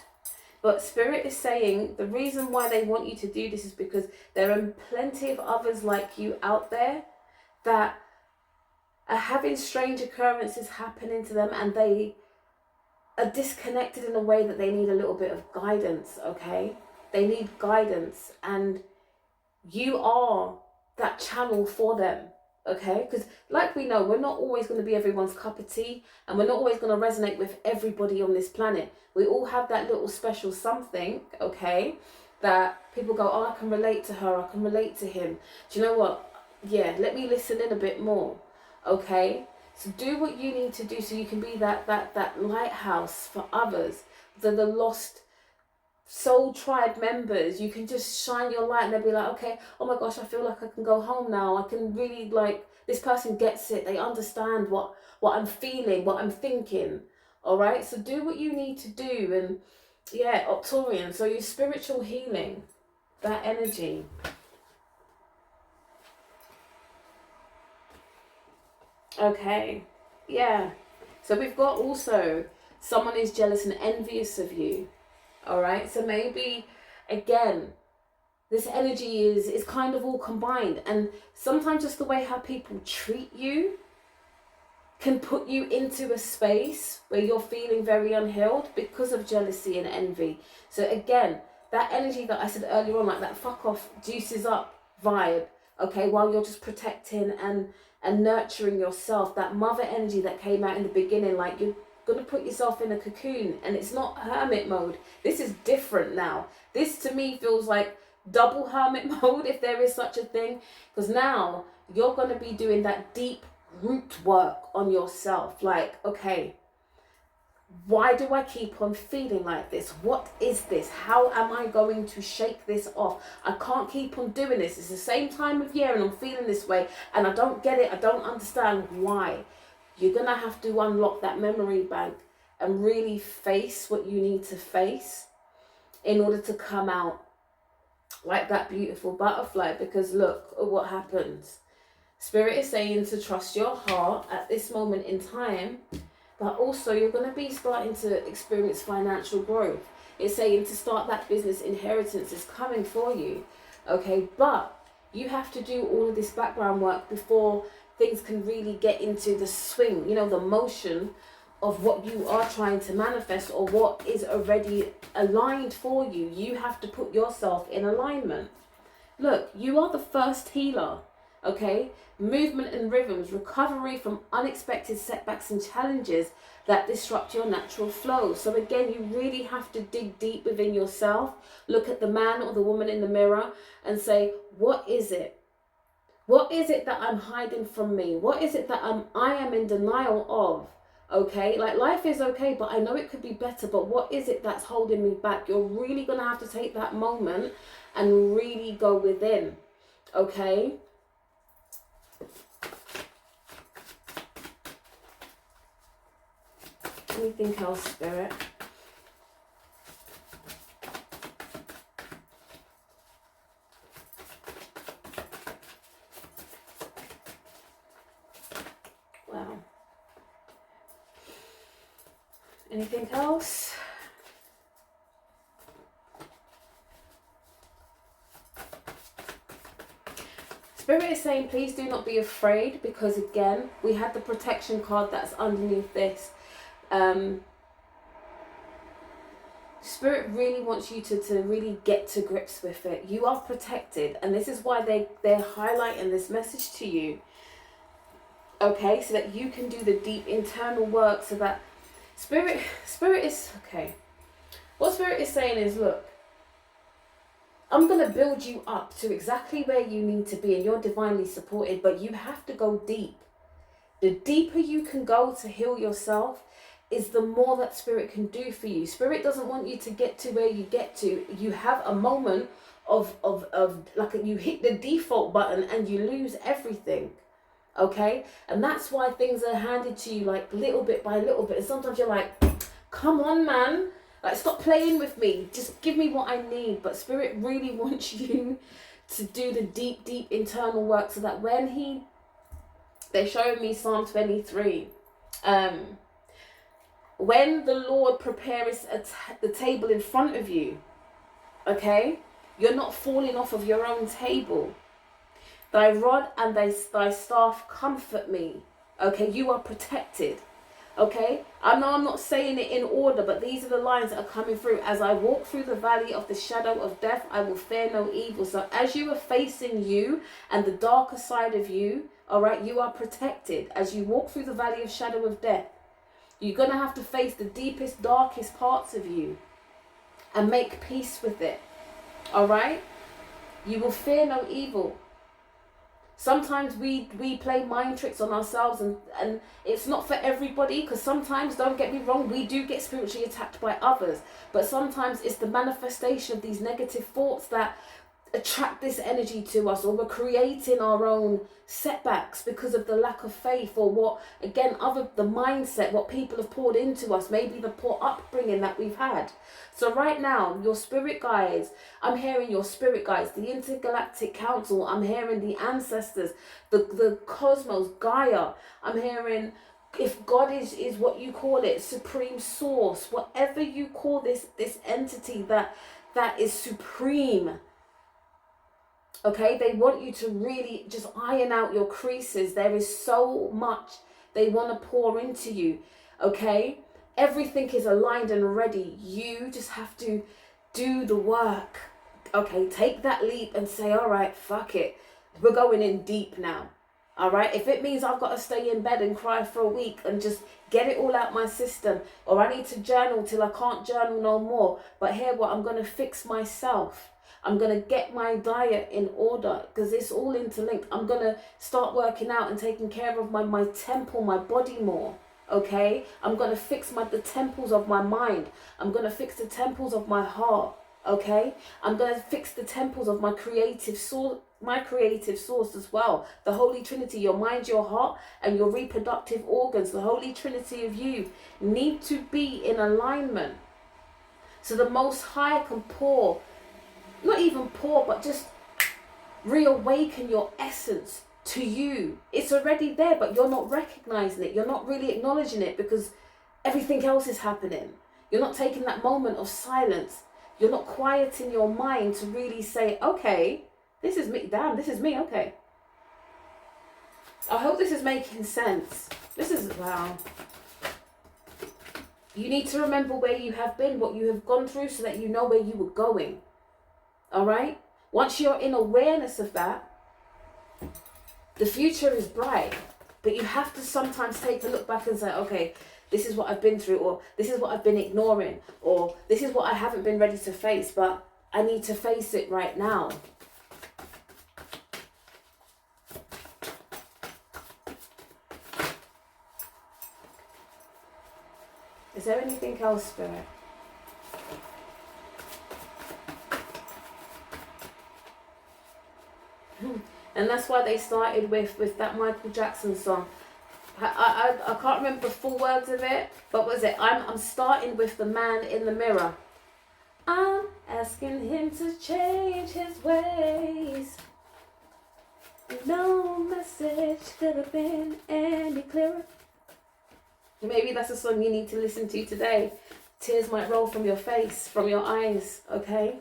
Speaker 2: But Spirit is saying the reason why they want you to do this is because there are plenty of others like you out there that are having strange occurrences happening to them, and they are disconnected in a way that they need a little bit of guidance, okay? They need guidance, and you are that channel for them, okay? Because like we know, we're not always going to be everyone's cup of tea, and we're not always going to resonate with everybody on this planet. We all have that little special something, okay, that people go, oh, I can relate to her, I can relate to him. Do you know what? Yeah, let me listen in a bit more, okay? So do what you need to do so you can be that lighthouse for others, the lost soul tribe members. You can just shine your light and they'll be like, okay, oh my gosh, I feel like I can go home now. I can really, like, this person gets it. They understand what I'm feeling, what I'm thinking. All right, so do what you need to do. And yeah, Octorian, so your spiritual healing, that energy. Okay, yeah. So we've got also someone is jealous and envious of you. All right, so maybe again, this energy is kind of all combined, and sometimes just the way how people treat you can put you into a space where you're feeling very unhealed because of jealousy and envy. So again, that energy that I said earlier on, like that fuck off, juices up vibe, okay, while you're just protecting and nurturing yourself, that mother energy that came out in the beginning, like you're going to put yourself in a cocoon, and it's not hermit mode. This is different now. This to me feels like double hermit mode, if there is such a thing, because now you're going to be doing that deep root work on yourself. Like, okay, why do I keep on feeling like this? What is this? How am I going to shake this off? I can't keep on doing this. It's the same time of year and I'm feeling this way and I don't get it. I don't understand why. You're going to have to unlock that memory bank and really face what you need to face in order to come out like that beautiful butterfly. Because look at what happens. Spirit is saying to trust your heart at this moment in time, but also you're going to be starting to experience financial growth. It's saying to start that business, inheritance is coming for you, okay? But you have to do all of this background work before things can really get into the swing, you know, the motion of what you are trying to manifest or what is already aligned for you. You have to put yourself in alignment. Look, you are the first healer, okay? Movement and rhythms, recovery from unexpected setbacks and challenges that disrupt your natural flow. So again, you really have to dig deep within yourself, look at the man or the woman in the mirror and say, what is it? What is it that I'm hiding from me? What is it that I am in denial of? Okay, like life is okay, but I know it could be better, but what is it that's holding me back? You're really going to have to take that moment and really go within, okay? Anything else, Spirit? Wow. Anything else? Spirit is saying, please do not be afraid, because again, we had the protection card that's underneath this. Spirit really wants you to really get to grips with it. You are protected, and this is why they're highlighting this message to you. Okay, so that you can do the deep internal work, so that Spirit is, okay. What Spirit is saying is, look, I'm going to build you up to exactly where you need to be, and you're divinely supported, but you have to go deep. The deeper you can go to heal yourself is the more that Spirit can do for you. Spirit doesn't want you to get to where you get to. You have a moment of like you hit the default button and you lose everything. Okay? And that's why things are handed to you like little bit by little bit. And sometimes you're like, come on, man. Like, stop playing with me. Just give me what I need. But Spirit really wants you to do the deep, deep internal work, so that when they're showing me Psalm 23. when the Lord prepares the table in front of you, okay, you're not falling off of your own table. Thy rod and thy staff comfort me. Okay, you are protected. Okay, I know I'm not saying it in order, but these are the lines that are coming through. As I walk through the valley of the shadow of death, I will fear no evil. So as you are facing you and the darker side of you, all right, you are protected. As you walk through the valley of shadow of death, you're going to have to face the deepest, darkest parts of you and make peace with it. All right, you will fear no evil. Sometimes we play mind tricks on ourselves, and it's not for everybody, because sometimes, don't get me wrong, we do get spiritually attacked by others, but sometimes it's the manifestation of these negative thoughts that attract this energy to us, or we're creating our own setbacks because of the lack of faith, or what, again, the mindset, what people have poured into us, maybe the poor upbringing that we've had. So right now, your spirit guides, I'm hearing your spirit guides, the intergalactic council, I'm hearing the ancestors, the cosmos, Gaia, I'm hearing, if God is what you call it, supreme source, whatever you call this entity that is supreme. Okay, they want you to really just iron out your creases. There is so much they want to pour into you. Okay, everything is aligned and ready. You just have to do the work. Okay, take that leap and say, all right, fuck it. We're going in deep now. All right, if it means I've got to stay in bed and cry for a week and just get it all out my system, or I need to journal till I can't journal no more, but hear what, I'm going to fix myself. I'm going to get my diet in order, because it's all interlinked. I'm going to start working out and taking care of my temple, my body more. Okay? I'm going to fix the temples of my mind. I'm going to fix the temples of my heart. Okay? I'm going to fix the temples of my creative source as well. The Holy Trinity, your mind, your heart, and your reproductive organs, the Holy Trinity of you need to be in alignment. So the Most High can pour, not even pour, but just reawaken your essence to you. It's already there, but you're not recognizing it. You're not really acknowledging it because everything else is happening. You're not taking that moment of silence. You're not quieting your mind to really say, okay, this is me. Damn, this is me. Okay. I hope this is making sense. This is, wow. You need to remember where you have been, what you have gone through, so that you know where you were going. All right? Once you're in awareness of that, the future is bright. But you have to sometimes take a look back and say, okay, this is what I've been through, or this is what I've been ignoring, or this is what I haven't been ready to face, but I need to face it right now. Is there anything else, Spirit? And that's why they started with that Michael Jackson song. I can't remember the full words of it, but what was it? I'm starting with the man in the mirror. I'm asking him to change his ways. No message could have been any clearer. Maybe that's a song you need to listen to today. Tears might roll from your face, from your eyes, okay?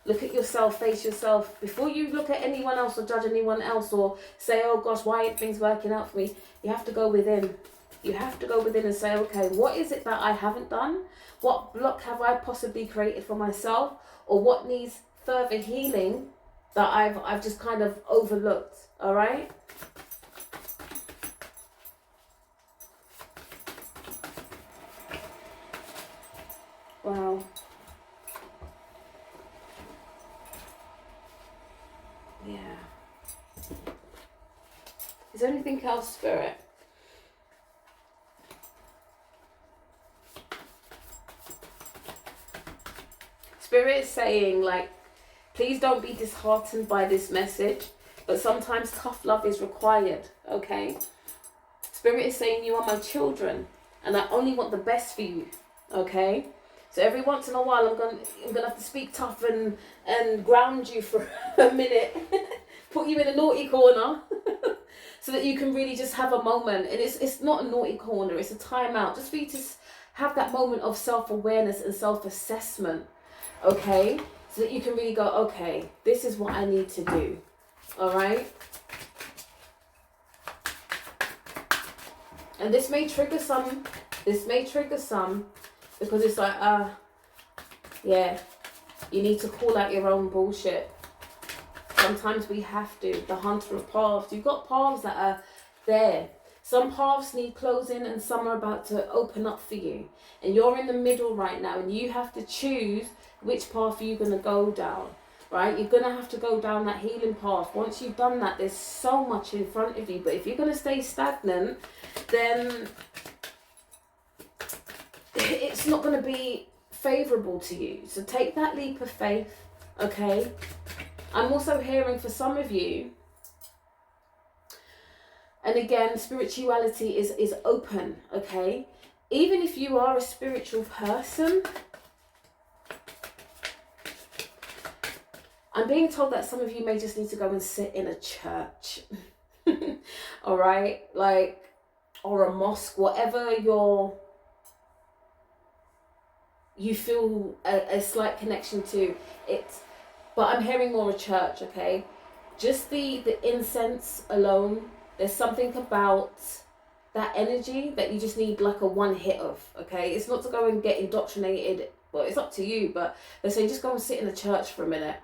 Speaker 2: Look at yourself, face yourself. Before you look at anyone else or judge anyone else or say, oh gosh, why aren't things working out for me? You have to go within. You have to go within and say, okay, what is it that I haven't done? What block have I possibly created for myself? Or what needs further healing that I've just kind of overlooked, all right? Wow. Yeah. Is there anything else, Spirit? Spirit is saying, like, please don't be disheartened by this message, but sometimes tough love is required, okay? Spirit is saying, you are my children, and I only want the best for you, okay? So every once in a while, I'm gonna have to speak tough and ground you for a minute, put you in a naughty corner, so that you can really just have a moment. And it's not a naughty corner; it's a timeout, just for you to have that moment of self-awareness and self-assessment, okay? So that you can really go, okay, this is what I need to do, all right? And this may trigger some, because it's like, yeah, you need to call out your own bullshit. Sometimes we have to. The hunter of paths. You've got paths that are there. Some paths need closing and some are about to open up for you. And you're in the middle right now and you have to choose which path you're going to go down. Right? You're going to have to go down that healing path. Once you've done that, there's so much in front of you. But if you're going to stay stagnant, then it's not going to be favourable to you. So take that leap of faith, okay? I'm also hearing for some of you, and again, spirituality is open, okay? Even if you are a spiritual person, I'm being told that some of you may just need to go and sit in a church. All right? Like, or a mosque, whatever you feel a slight connection to it. But I'm hearing more a church, okay? Just the incense alone, there's something about that energy that you just need like a one hit of, okay? It's not to go and get indoctrinated. Well, it's up to you, but they say just go and sit in a church for a minute.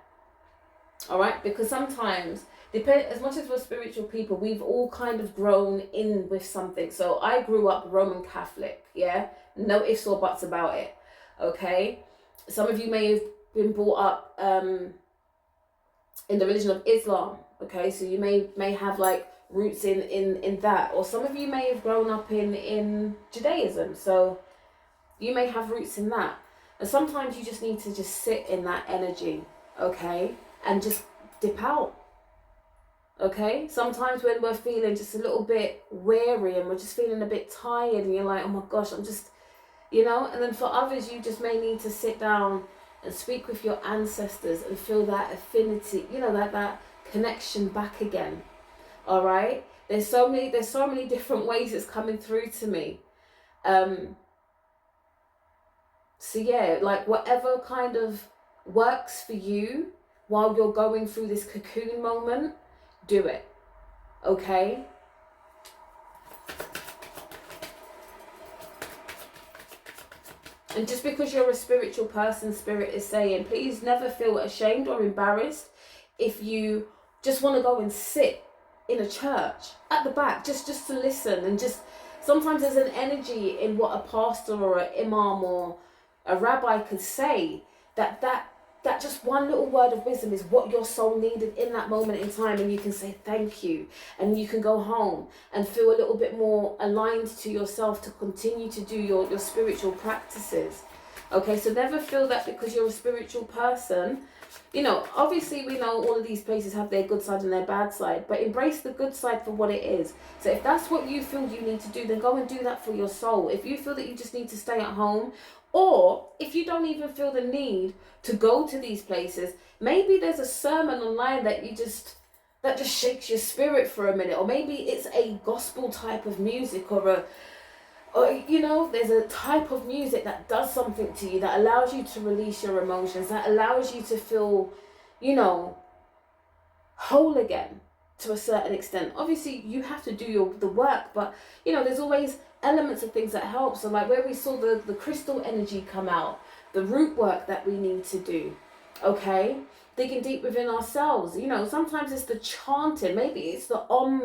Speaker 2: All right? Because sometimes, as much as we're spiritual people, we've all kind of grown in with something. So I grew up Roman Catholic, yeah? No ifs or buts about it, okay? Some of you may have been brought up in the religion of Islam, okay? So you may have like roots in that. Or some of you may have grown up in Judaism, so you may have roots in that. And sometimes you just need to just sit in that energy, okay? And just dip out, okay? Sometimes when we're feeling just a little bit weary and we're just feeling a bit tired and you're like, oh my gosh, I'm just, you know? And then for others, you just may need to sit down and speak with your ancestors and feel that affinity, you know, that connection back again, all right? There's so many different ways it's coming through to me. So yeah, like whatever kind of works for you, while you're going through this cocoon moment, do it, okay? And just because you're a spiritual person, Spirit is saying, please never feel ashamed or embarrassed if you just want to go and sit in a church at the back, just to listen. And just, sometimes there's an energy in what a pastor or an imam or a rabbi could say, that just one little word of wisdom is what your soul needed in that moment in time, and you can say thank you, and you can go home and feel a little bit more aligned to yourself to continue to do your spiritual practices. Okay, so never feel that because you're a spiritual person, you know, obviously we know all of these places have their good side and their bad side, but embrace the good side for what it is. So if that's what you feel you need to do, then go and do that for your soul. If you feel that you just need to stay at home, or if you don't even feel the need to go to these places, maybe there's a sermon online that just shakes your spirit for a minute, or maybe it's a gospel type of music, or you know, there's a type of music that does something to you, that allows you to release your emotions, that allows you to feel, you know, whole again to a certain extent. Obviously, you have to do the work, but, you know, there's always elements of things that help. So like where we saw the crystal energy come out, the root work that we need to do, okay? Digging deep within ourselves. You know, sometimes it's the chanting, maybe it's the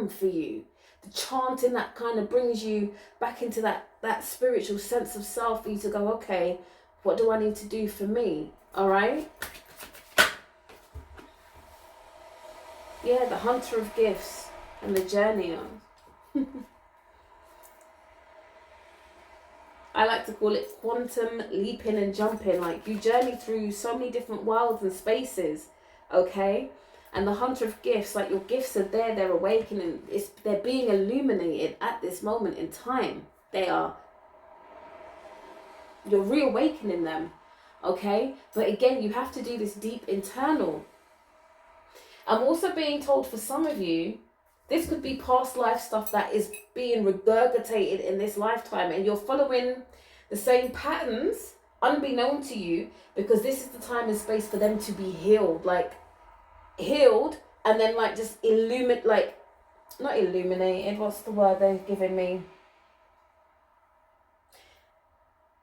Speaker 2: for you. The chanting that kind of brings you back into that spiritual sense of self for you to go, okay, what do I need to do for me? All right? Yeah, the hunter of gifts and the journey on. I like to call it quantum leaping and jumping. Like you journey through so many different worlds and spaces, okay? And the hunter of gifts, like your gifts are there, they're awakening. They're being illuminated at this moment in time. You're reawakening them, okay? But again, you have to do this deep internal. I'm also being told for some of you, this could be past life stuff that is being regurgitated in this lifetime, and you're following the same patterns, unbeknown to you, because this is the time and space for them to be healed. Like, healed, and then like just illuminate, like, not illuminated, what's the word they're giving me?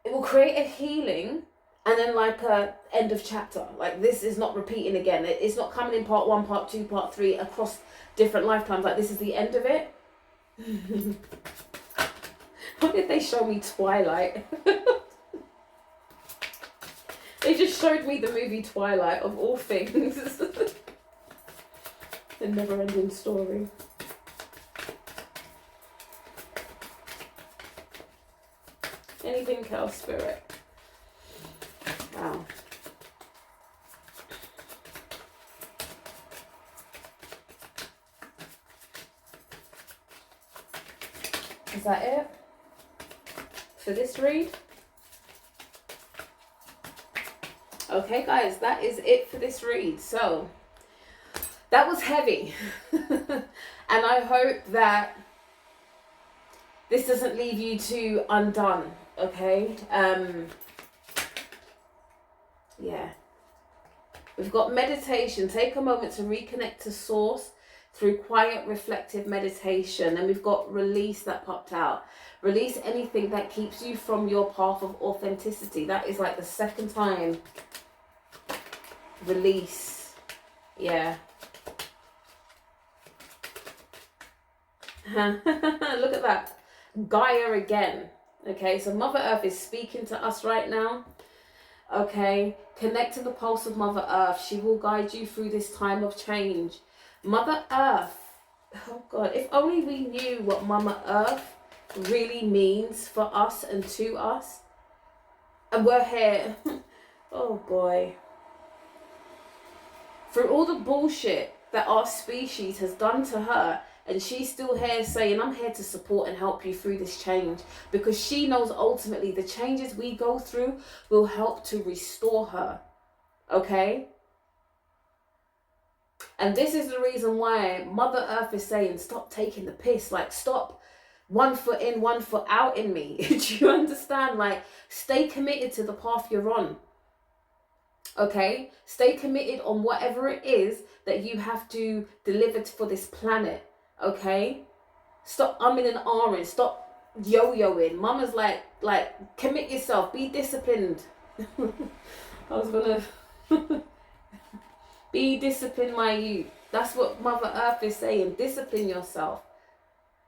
Speaker 2: It will create a healing, and then like a end of chapter. Like, this is not repeating again. It's not coming in part 1, part 2, part 3 across different lifetimes. Like, this is the end of it. What did they show me? Twilight. They just showed me the movie Twilight, of all things. The never-ending story. Anything else, Spirit? Wow. Is that it for this read? Okay, guys, that is it for this read. So that was heavy. And I hope that this doesn't leave you too undone. Okay, yeah, we've got meditation. Take a moment to reconnect to source through quiet reflective meditation. And we've got release that popped out. Release anything that keeps you from your path of authenticity. That is like the second time. Release. Yeah. Look at that. Gaia again. Okay, so Mother Earth is speaking to us right now. Okay, connect to the pulse of Mother Earth. She will guide you through this time of change. Mother Earth. Oh God, if only we knew what Mother Earth really means for us and to us. And we're here. Oh boy. Through all the bullshit that our species has done to her, and she's still here saying, I'm here to support and help you through this change, because she knows ultimately the changes we go through will help to restore her. Okay? And this is the reason why Mother Earth is saying, stop taking the piss. Like, stop 1 foot in, 1 foot out in me. Do you understand? Like, stay committed to the path you're on. Okay? Stay committed on whatever it is that you have to deliver for this planet. Okay? Stop umming and ahhing. Stop yo-yoing. Mama's like, commit yourself. Be disciplined. I was gonna... Be disciplined, my youth. That's what Mother Earth is saying. Discipline yourself.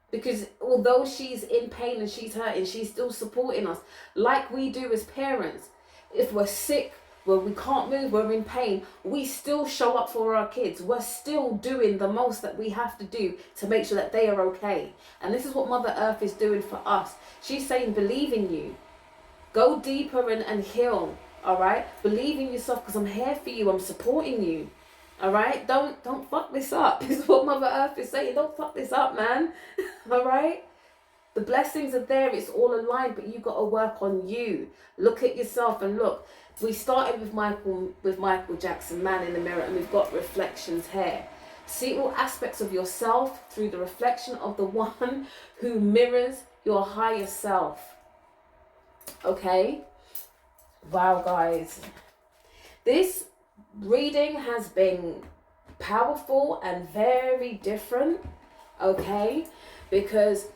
Speaker 2: Because although she's in pain and she's hurting, she's still supporting us. Like we do as parents. If we're sick, well, we can't move, we're in pain, we still show up for our kids. We're still doing the most that we have to do to make sure that they are okay. And this is what Mother Earth is doing for us. She's saying, believe in you. Go deeper and heal. All right? Believe in yourself, because I'm here for you. I'm supporting you. All right? Don't fuck this up. This is what Mother Earth is saying. Don't fuck this up, man. All right? The blessings are there. It's all aligned, but you got to work on you. Look at yourself and look. We started with Michael Jackson, Man in the Mirror, and we've got reflections here. See all aspects of yourself through the reflection of the one who mirrors your higher self. Okay? Wow, guys. This reading has been powerful and very different. Okay? Because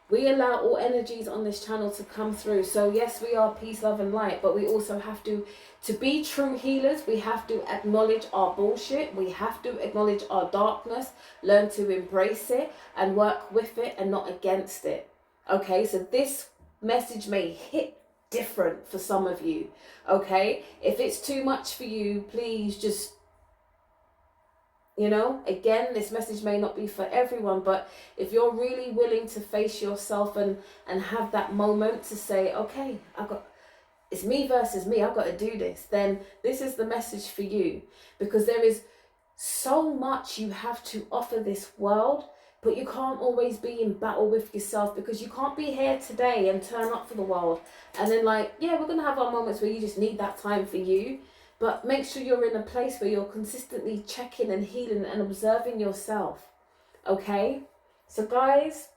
Speaker 2: we allow all energies on this channel to come through. So yes, we are peace, love and light, but we also have to be true healers, we have to acknowledge our bullshit. We have to acknowledge our darkness, learn to embrace it and work with it and not against it. Okay, so this message may hit different for some of you. Okay, if it's too much for you, please just, you know, again, this message may not be for everyone, but if you're really willing to face yourself and have that moment to say, okay, it's me versus me, I've got to do this, then this is the message for you. Because there is so much you have to offer this world, but you can't always be in battle with yourself, because you can't be here today and turn up for the world. And then like, yeah, we're going to have our moments where you just need that time for you. But make sure you're in a place where you're consistently checking and healing and observing yourself. Okay? So guys,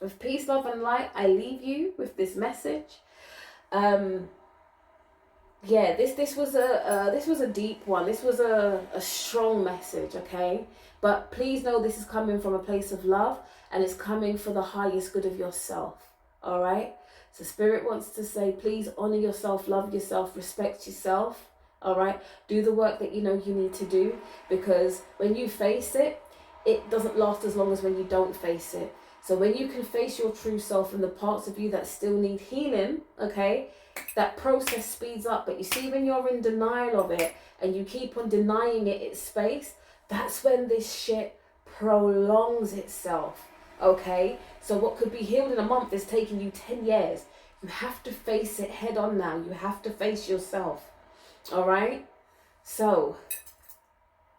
Speaker 2: with peace, love and light, I leave you with this message. Yeah, this was a deep one. This was a strong message, okay? But please know this is coming from a place of love, and it's coming for the highest good of yourself. All right? So Spirit wants to say, please honor yourself, love yourself, respect yourself. All right? Do the work that you know you need to do, because when you face it, it doesn't last as long as when you don't face it. So when you can face your true self and the parts of you that still need healing, okay, that process speeds up. But you see, when you're in denial of it and you keep on denying it its space, that's when this shit prolongs itself, okay? So what could be healed in a month is taking you 10 years. You have to face it head on now. You have to face yourself, all right? So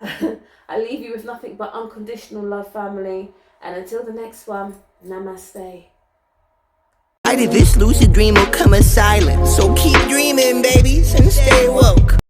Speaker 2: I leave you with nothing but unconditional love, family. And until the next one, namaste.
Speaker 1: Why did this lucid dream will come as silent? So keep dreaming, babies, and stay woke.